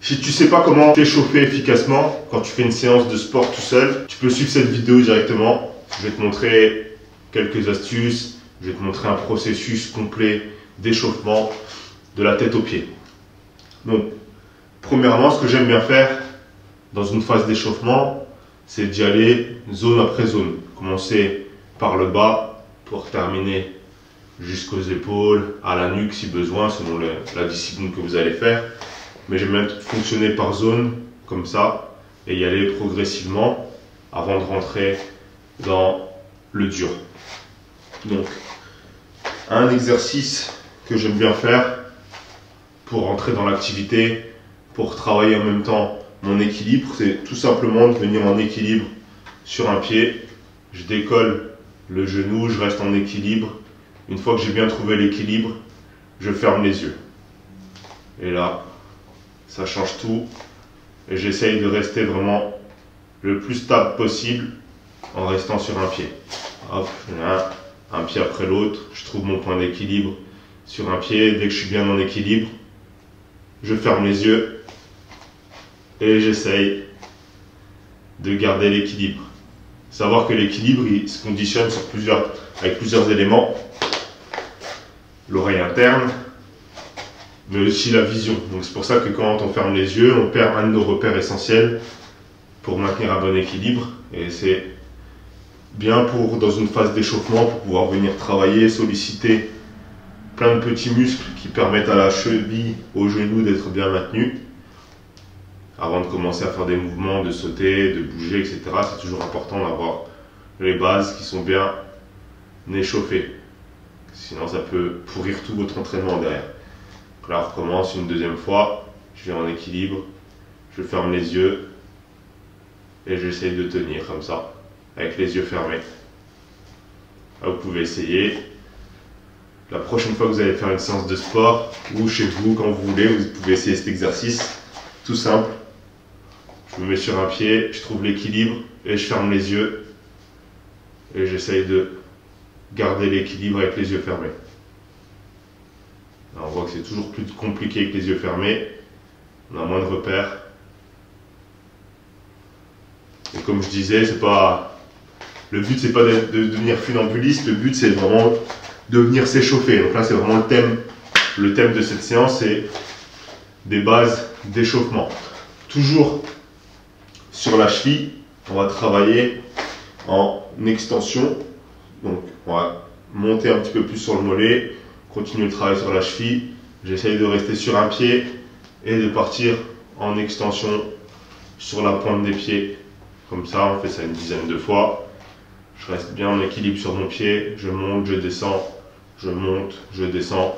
Si tu sais pas comment t'échauffer efficacement quand tu fais une séance de sport tout seul, tu peux suivre cette vidéo directement. Je vais te montrer quelques astuces, je vais te montrer un processus complet d'échauffement de la tête aux pieds. Donc, premièrement, ce que j'aime bien faire dans une phase d'échauffement, c'est d'y aller zone après zone. Commencer par le bas pour terminer jusqu'aux épaules, à la nuque si besoin, selon la discipline que vous allez faire. Mais j'aime bien fonctionner par zone, comme ça, et y aller progressivement avant de rentrer dans le dur. Donc, un exercice que j'aime bien faire pour rentrer dans l'activité, pour travailler en même temps mon équilibre, c'est tout simplement de venir en équilibre sur un pied. Je décolle le genou, je reste en équilibre. Une fois que j'ai bien trouvé l'équilibre, je ferme les yeux. Et là, ça change tout. Et j'essaye de rester vraiment le plus stable possible en restant sur un pied. Hop, un pied après l'autre. Je trouve mon point d'équilibre sur un pied. Dès que je suis bien en équilibre, je ferme les yeux et j'essaye de garder l'équilibre. Savoir que l'équilibre, il se conditionne avec plusieurs éléments. L'oreille interne, mais aussi la vision. Donc c'est pour ça que quand on ferme les yeux, on perd un de nos repères essentiels pour maintenir un bon équilibre. Et c'est bien dans une phase d'échauffement, pour pouvoir venir travailler, solliciter plein de petits muscles qui permettent à la cheville, au genou d'être bien maintenus. Avant de commencer à faire des mouvements, de sauter, de bouger, etc., c'est toujours important d'avoir les bases qui sont bien échauffées. Sinon ça peut pourrir tout votre entraînement derrière. Donc là on recommence une deuxième fois, je viens en équilibre, je ferme les yeux et j'essaye de tenir comme ça, avec les yeux fermés. Là vous pouvez essayer. La prochaine fois que vous allez faire une séance de sport, ou chez vous, quand vous voulez, vous pouvez essayer cet exercice, tout simple. Je me mets sur un pied, je trouve l'équilibre et je ferme les yeux. Et j'essaye de garder l'équilibre avec les yeux fermés. Alors on voit que c'est toujours plus compliqué avec les yeux fermés. On a moins de repères. Et comme je disais, le but c'est pas de devenir funambuliste, le but c'est vraiment de venir s'échauffer. Donc là c'est vraiment le thème de cette séance, c'est des bases d'échauffement. Toujours sur la cheville, on va travailler en extension. Donc on va monter un petit peu plus sur le mollet, continuer le travail sur la cheville. J'essaye de rester sur un pied et de partir en extension sur la pointe des pieds. Comme ça, on fait ça une dizaine de fois. Je reste bien en équilibre sur mon pied, je monte, je descends, je monte, je descends.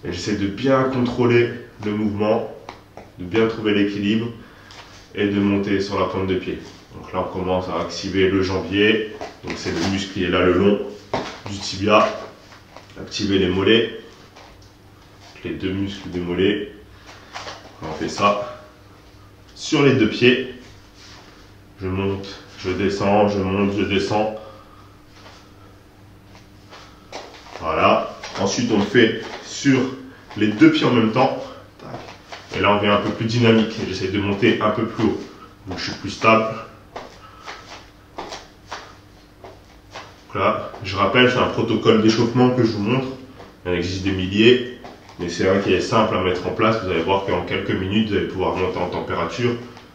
Et j'essaie de bien contrôler le mouvement, de bien trouver l'équilibre et de monter sur la pointe de pied. Donc là, on commence à activer le jambier. Donc c'est le muscle qui est là le long du tibia. Activer les mollets, les deux muscles des mollets. On fait ça sur les deux pieds. Je monte, je descends, je monte, je descends. Voilà. Ensuite, on le fait sur les deux pieds en même temps. Et là, on devient un peu plus dynamique. J'essaie de monter un peu plus haut. Donc, je suis plus stable. Donc là, je rappelle, c'est un protocole d'échauffement que je vous montre. Il en existe des milliers. Mais c'est un qui est simple à mettre en place. Vous allez voir qu'en quelques minutes, vous allez pouvoir monter en température.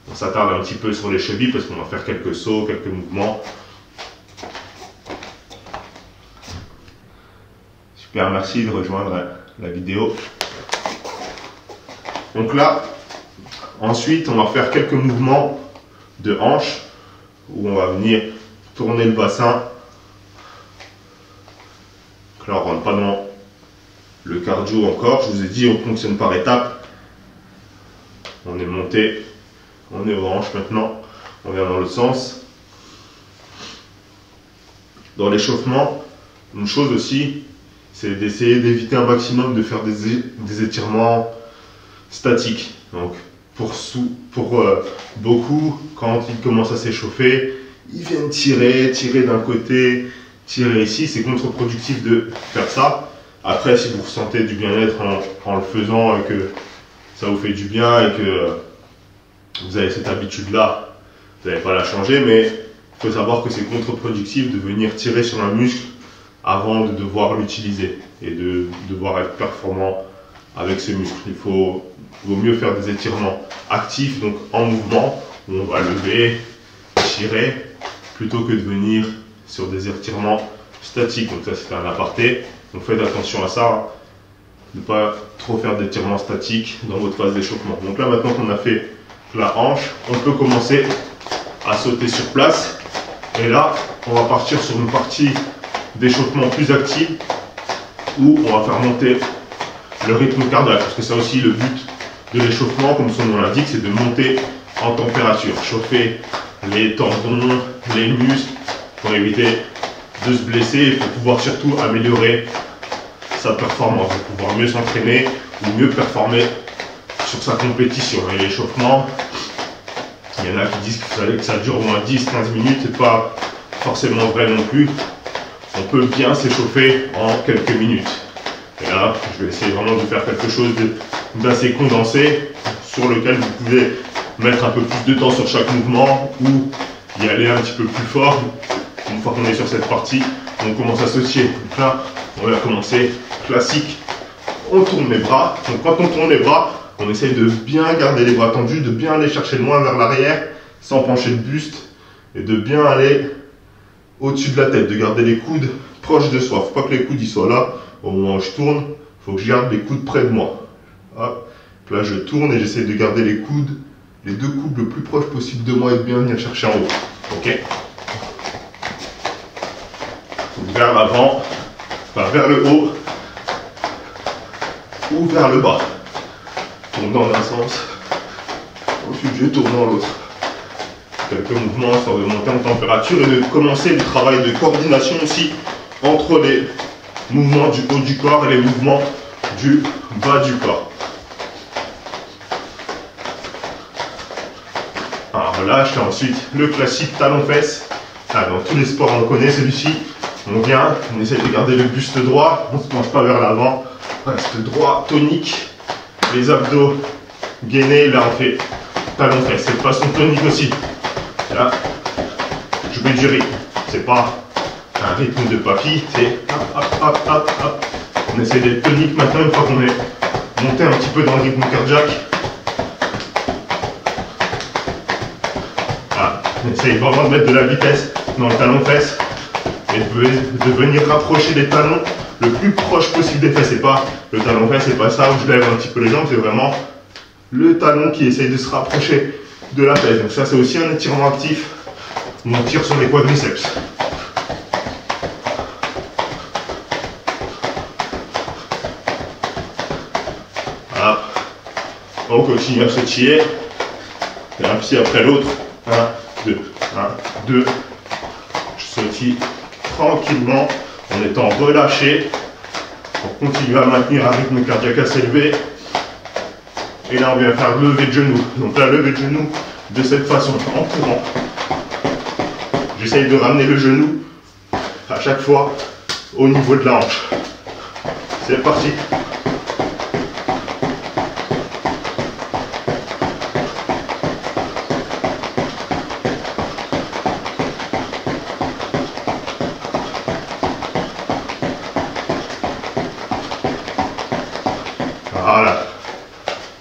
On s'attarde un petit peu sur les chevilles parce qu'on va faire quelques sauts, quelques mouvements. Super, merci de rejoindre la vidéo. Donc là, ensuite, on va faire quelques mouvements de hanche où on va venir tourner le bassin. Donc là, on ne rentre pas dans le cardio encore. Je vous ai dit, on fonctionne par étapes. On est monté. On est aux hanches maintenant, on vient dans l'autre sens. Dans l'échauffement, une chose aussi, c'est d'essayer d'éviter un maximum de faire des étirements statiques. Donc pour beaucoup, quand ils commencent à s'échauffer, ils viennent tirer d'un côté, tirer ici. C'est contre-productif de faire ça. Après, si vous ressentez du bien-être en le faisant et que ça vous fait du bien et que vous avez cette habitude-là, vous n'allez pas la changer, mais il faut savoir que c'est contre-productif de venir tirer sur un muscle avant de devoir l'utiliser et de devoir être performant avec ce muscle. Vaut mieux faire des étirements actifs, donc en mouvement, où on va lever, tirer, plutôt que de venir sur des étirements statiques. Donc ça, c'est un aparté. Donc faites attention à ça, de ne pas trop faire d'étirements statiques dans votre phase d'échauffement. Donc là, maintenant qu'on a fait la hanche, on peut commencer à sauter sur place. Et là, on va partir sur une partie d'échauffement plus active où on va faire monter le rythme cardiaque. Parce que c'est aussi le but de l'échauffement, comme son nom l'indique, c'est de monter en température. Chauffer les tendons, les muscles pour éviter de se blesser et pour pouvoir surtout améliorer sa performance, pour pouvoir mieux s'entraîner ou mieux performer sur sa compétition. Et l'échauffement, il y en a qui disent que ça dure au moins 10-15 minutes, c'est pas forcément vrai non plus. On peut bien s'échauffer en quelques minutes. Et là, je vais essayer vraiment de faire quelque chose d'assez condensé sur lequel vous pouvez mettre un peu plus de temps sur chaque mouvement ou y aller un petit peu plus fort. Une fois qu'on est sur cette partie, on commence à associer. Donc là, on va commencer classique. On tourne les bras. Donc quand on tourne les bras, on essaye de bien garder les bras tendus, de bien aller chercher loin vers l'arrière, sans pencher le buste, et de bien aller au-dessus de la tête, de garder les coudes proches de soi. Il ne faut pas que les coudes ils soient là. Au moment où je tourne, il faut que je garde les coudes près de moi. Hop. Là, je tourne et j'essaie de garder les coudes, les deux coudes le plus proche possible de moi et de bien venir chercher en haut. Ok. Vers l'avant, enfin vers le haut ou vers le bas. Je tourne dans un sens, ensuite je tourne dans l'autre. Quelques mouvements histoire de monter en température et de commencer le travail de coordination aussi entre les mouvements du haut du corps et les mouvements du bas du corps. Alors relâche, et ensuite le classique talon-fesse. Dans tous les sports on le connaît celui-ci. On vient, on essaie de garder le buste droit, on ne se penche pas vers l'avant, reste droit, tonique, les abdos gainés, là on fait talon-fesse, c'est de façon tonique aussi. Là, je mets du rythme, c'est pas un rythme de papy, c'est hop, hop, hop, hop, hop. On essaie d'être tonique maintenant une fois qu'on est monté un petit peu dans le rythme cardiaque. Voilà, on essaie vraiment de mettre de la vitesse dans le talon-fesse. Et de venir rapprocher les talons le plus proche possible des fesses. C'est pas le talon fesse, c'est pas ça où je lève un petit peu les jambes, c'est vraiment le talon qui essaye de se rapprocher de la fesse. Donc ça c'est aussi un étirement actif où on tire sur les quadriceps. Voilà. On continue à se tirer. Et un pied après l'autre. 1, 2, 1, 2. Je sautille tranquillement en étant relâché pour continuer à maintenir un rythme cardiaque assez élevé. Et là on vient faire lever de genou. Donc là lever de genou de cette façon en courant. J'essaye de ramener le genou à chaque fois au niveau de la hanche. C'est parti. Voilà.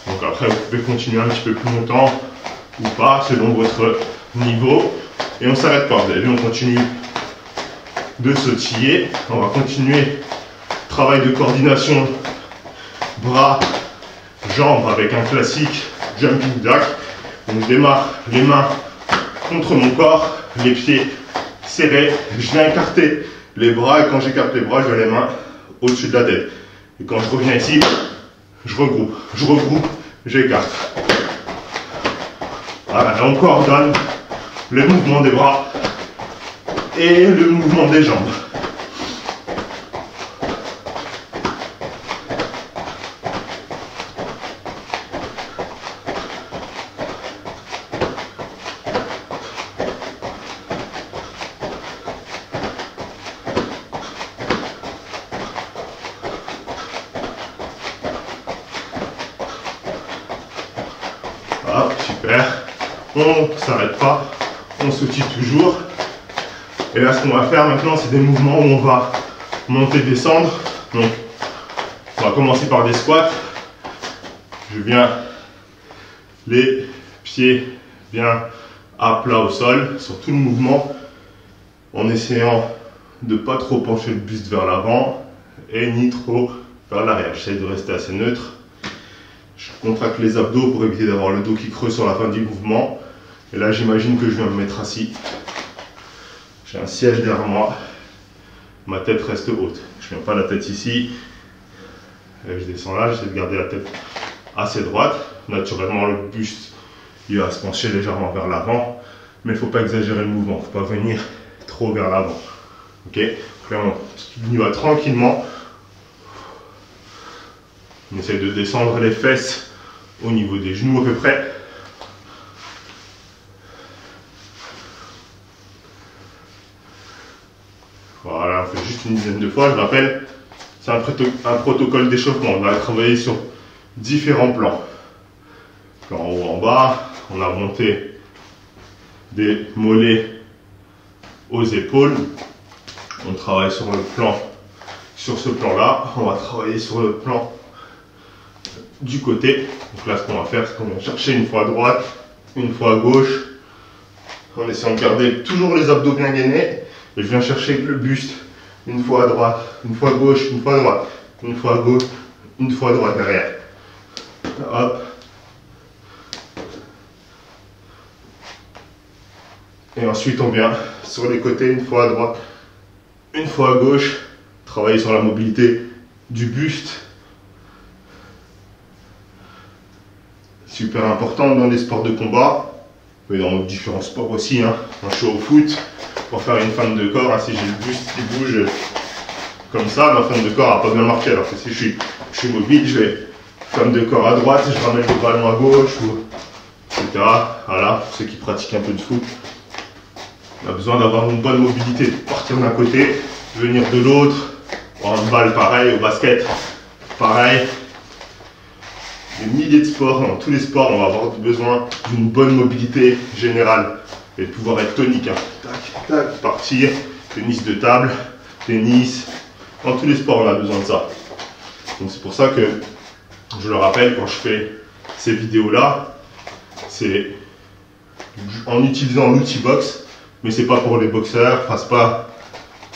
Donc après, vous pouvez continuer un petit peu plus longtemps ou pas, selon votre niveau. Et on ne s'arrête pas. Vous avez vu, on continue de sautiller. On va continuer travail de coordination bras, jambes avec un classique jumping jack. Donc je démarre les mains contre mon corps, les pieds serrés. Je viens écarter les bras et quand j'écarte les bras, je mets les mains au-dessus de la tête. Et quand je reviens ici, je regroupe, j'écarte. Voilà, là on coordonne le mouvement des bras et le mouvement des jambes. Super. On ne s'arrête pas, on sautille toujours. Et là, ce qu'on va faire maintenant, c'est des mouvements où on va monter, descendre. Donc, on va commencer par des squats. Je viens les pieds bien à plat au sol sur tout le mouvement, en essayant de ne pas trop pencher le buste vers l'avant et ni trop vers l'arrière. J'essaie de rester assez neutre. Je contracte les abdos pour éviter d'avoir le dos qui creuse sur la fin du mouvement. Et là, j'imagine que je viens me mettre assis. J'ai un siège derrière moi. Ma tête reste haute. Je ne viens pas la tête ici. Et je descends là, j'essaie de garder la tête assez droite. Naturellement, le buste il va se pencher légèrement vers l'avant. Mais il ne faut pas exagérer le mouvement. Il ne faut pas venir trop vers l'avant. Ok? Là, on y va tranquillement. On essaie de descendre les fesses au niveau des genoux à peu près. Voilà, on fait juste une dizaine de fois. Je rappelle, c'est un protocole d'échauffement. On va travailler sur différents plans. Plan en haut, en bas. On a monté des mollets aux épaules. On travaille sur le plan, sur ce plan-là. On va travailler sur le plan du côté. Donc là, ce qu'on va faire, c'est qu'on va chercher une fois à droite, une fois à gauche, en essayant de garder toujours les abdos bien gainés. Et je viens chercher le buste une fois à droite, une fois à gauche, une fois à droite, une fois à gauche, une fois à droite derrière. Hop. Et ensuite, on vient sur les côtés, une fois à droite, une fois à gauche, travailler sur la mobilité du buste. Super important dans les sports de combat, mais dans différents sports aussi. Quand je suis au foot, pour faire une fente de corps, si j'ai le buste qui bouge comme ça, ma fente de corps n'a pas bien marché. Alors que si je suis mobile, je vais fente de corps à droite, je ramène le ballon à gauche, etc. Voilà, pour ceux qui pratiquent un peu de foot, on a besoin d'avoir une bonne mobilité, de partir d'un côté, venir de l'autre. En handball, pareil, au basket, pareil. Des milliers de sports, dans tous les sports, on va avoir besoin d'une bonne mobilité générale et de pouvoir être tonique. Tac, tac, partir, tennis de table, tennis, dans tous les sports, on a besoin de ça. Donc c'est pour ça que, je le rappelle, quand je fais ces vidéos-là, c'est en utilisant l'outil box, mais c'est pas pour les boxeurs, enfin c'est pas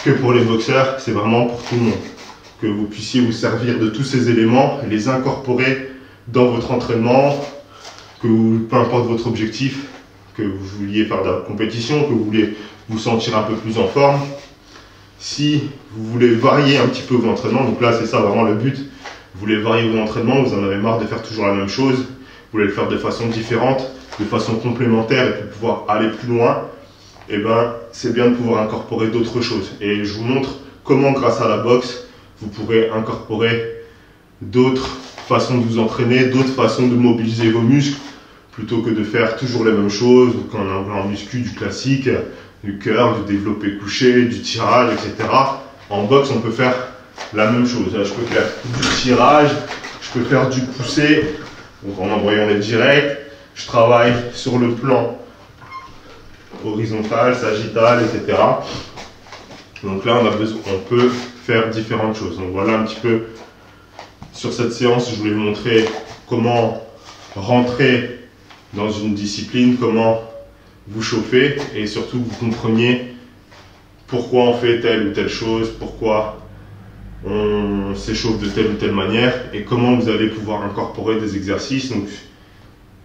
que pour les boxeurs, c'est vraiment pour tout le monde. Que vous puissiez vous servir de tous ces éléments et les incorporer dans votre entraînement, peu importe votre objectif, que vous vouliez faire de la compétition, que vous voulez vous sentir un peu plus en forme. Si vous voulez varier un petit peu vos entraînements, donc là c'est ça vraiment le but, vous voulez varier vos entraînements, vous en avez marre de faire toujours la même chose, vous voulez le faire de façon différente, de façon complémentaire et puis pouvoir aller plus loin, et ben c'est bien de pouvoir incorporer d'autres choses. Et je vous montre comment grâce à la boxe, vous pourrez incorporer d'autres façons de vous entraîner, d'autres façons de mobiliser vos muscles, plutôt que de faire toujours les mêmes choses, quand on a en muscu du classique, du curl, du développé couché, du tirage, etc. En boxe, on peut faire la même chose. Là, je peux faire du tirage, je peux faire du poussé, donc en envoyant les directs. Je travaille sur le plan horizontal, sagittal, etc. Donc là, on peut faire différentes choses. Donc voilà un petit peu, sur cette séance, je voulais vous montrer comment rentrer dans une discipline, comment vous chauffer et surtout que vous compreniez pourquoi on fait telle ou telle chose, pourquoi on s'échauffe de telle ou telle manière et comment vous allez pouvoir incorporer des exercices. Donc,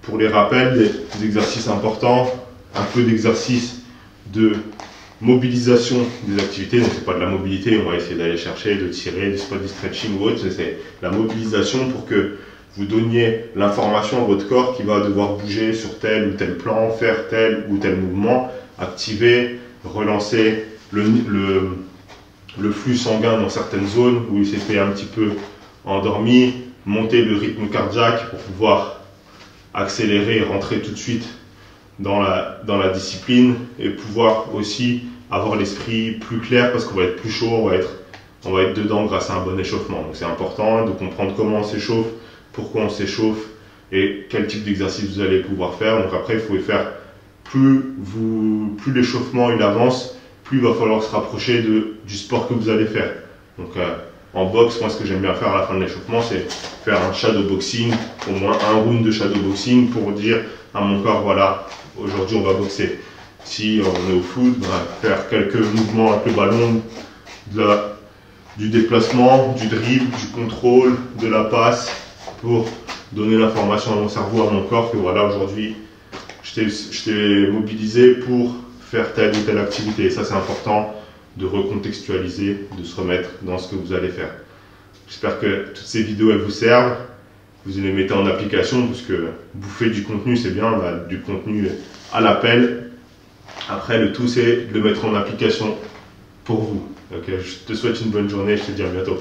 pour les rappels, des exercices importants, un peu d'exercice de mobilisation des activités. Donc, c'est pas de la mobilité, on va essayer d'aller chercher, de tirer, c'est pas du stretching ou autre, c'est la mobilisation pour que vous donniez l'information à votre corps qui va devoir bouger sur tel ou tel plan, faire tel ou tel mouvement, activer, relancer le flux sanguin dans certaines zones où il s'était un petit peu endormi, monter le rythme cardiaque pour pouvoir accélérer et rentrer tout de suite dans la discipline et pouvoir aussi avoir l'esprit plus clair parce qu'on va être plus chaud, on va être dedans grâce à un bon échauffement. Donc c'est important de comprendre comment on s'échauffe, pourquoi on s'échauffe et quel type d'exercice vous allez pouvoir faire. Donc après, il faut faire, plus l'échauffement il avance, plus il va falloir se rapprocher du sport que vous allez faire. Donc en boxe, moi ce que j'aime bien faire à la fin de l'échauffement, c'est faire un shadow boxing, au moins un round de shadow boxing pour dire à mon corps, voilà, aujourd'hui on va boxer. Si on est au foot, faire quelques mouvements avec le ballon, du déplacement, du dribble, du contrôle, de la passe, pour donner l'information à mon cerveau, à mon corps que voilà, aujourd'hui je t'ai mobilisé pour faire telle ou telle activité. Et ça, c'est important de recontextualiser, de se remettre dans ce que vous allez faire. J'espère que toutes ces vidéos elles vous servent, vous les mettez en application, parce que bouffer du contenu c'est bien, du contenu à l'appel. Après, le tout c'est de le mettre en application pour vous. Okay, je te souhaite une bonne journée, je te dis à bientôt.